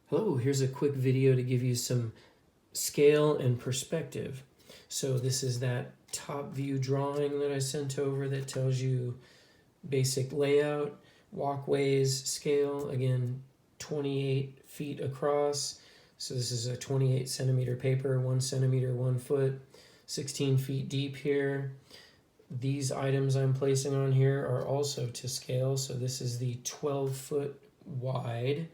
Hello, here's a quick video to give you some scale and perspective. So this is that top view drawing that I sent over that tells you basic layout, walkways, scale, again 28 feet across. So this is a 28 centimeter paper, 1 centimeter, 1 foot, 16 feet deep here. These items I'm placing on here are also to scale. So this is the 12 foot wide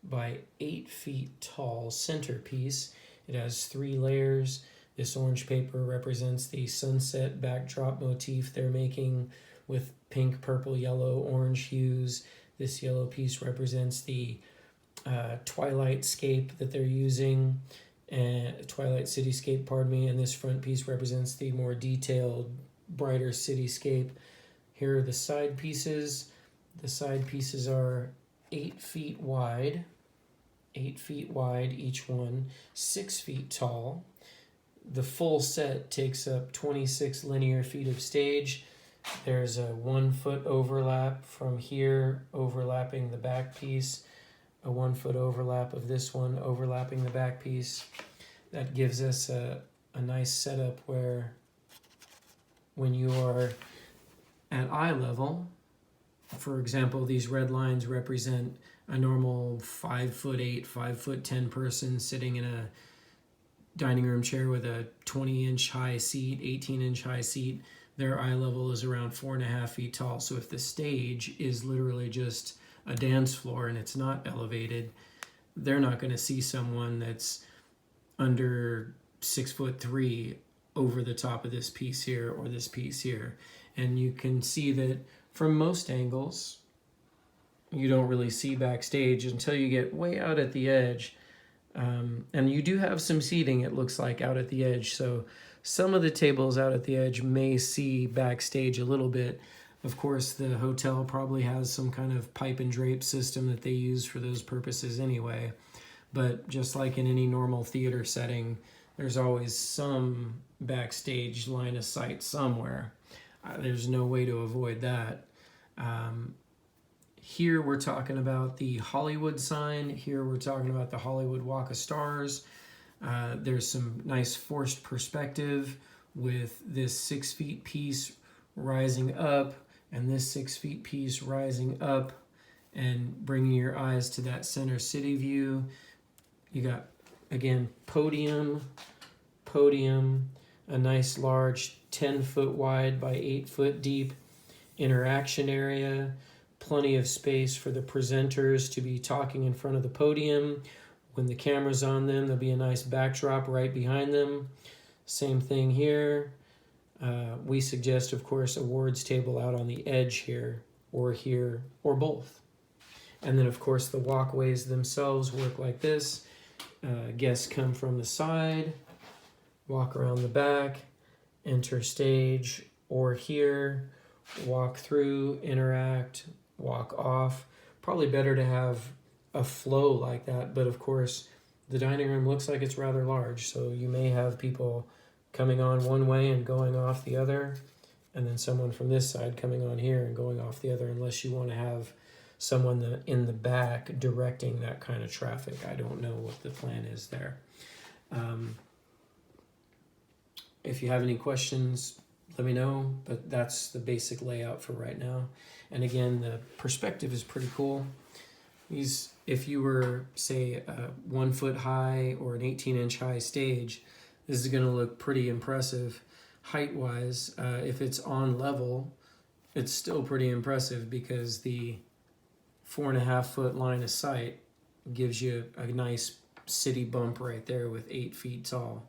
by 8 feet tall centerpiece. It has 3 layers. This orange paper represents the sunset backdrop motif they're making with pink, purple, yellow, orange hues. This yellow piece represents the twilight scape that they're using, and twilight cityscape, pardon me, and this front piece represents the more detailed, brighter cityscape. Here are the side pieces. The side pieces are 8 feet wide. 8 feet wide each one, 6 feet tall. The full set takes up 26 linear feet of stage. There's a 1 foot overlap from here overlapping the back piece, a 1 foot overlap of this one overlapping the back piece. That gives us a nice setup where when you are at eye level, for example, these red lines represent a normal 5'8", 5'10" person sitting in a dining room chair with a 20-inch high seat, 18-inch high seat. Their eye level is around 4.5 feet tall. So if the stage is literally just a dance floor and it's not elevated, they're not going to see someone that's under 6'3" over the top of this piece here or this piece here. And you can see that from most angles, you don't really see backstage until you get way out at the edge. And you do have some seating, it looks like, out at the edge. So some of the tables out at the edge may see backstage a little bit. Of course, the hotel probably has some kind of pipe and drape system that they use for those purposes anyway. But just like in any normal theater setting, there's always some backstage line of sight somewhere. There's no way to avoid that. Here we're talking about the Hollywood sign. Here we're talking about the Hollywood Walk of Stars. There's some nice forced perspective with this 6 feet piece rising up and this 6 feet piece rising up and bringing your eyes to that center city view. You got, again, podium, a nice large 10 foot wide by 8 foot deep interaction area, plenty of space for the presenters to be talking in front of the podium. When the camera's on them, there'll be a nice backdrop right behind them. Same thing here. We suggest, of course, awards table out on the edge here, or both. And then, of course, the walkways themselves work like this. Guests come from the side, walk around the back, enter stage, or here, walk through, interact, walk off. Probably better to have a flow like that, but of course the dining room looks like it's rather large, so you may have people coming on one way and going off the other, and then someone from this side coming on here and going off the other, unless you want to have someone in the back directing that kind of traffic. I don't know what the plan is there. If you have any questions, let me know, but that's the basic layout for right now. And again, the perspective is pretty cool. If you were, say, a 1 foot high or an 18-inch high stage, this is going to look pretty impressive height-wise. If it's on level, it's still pretty impressive because the 4.5 foot line of sight gives you a nice city bump right there with 8 feet tall.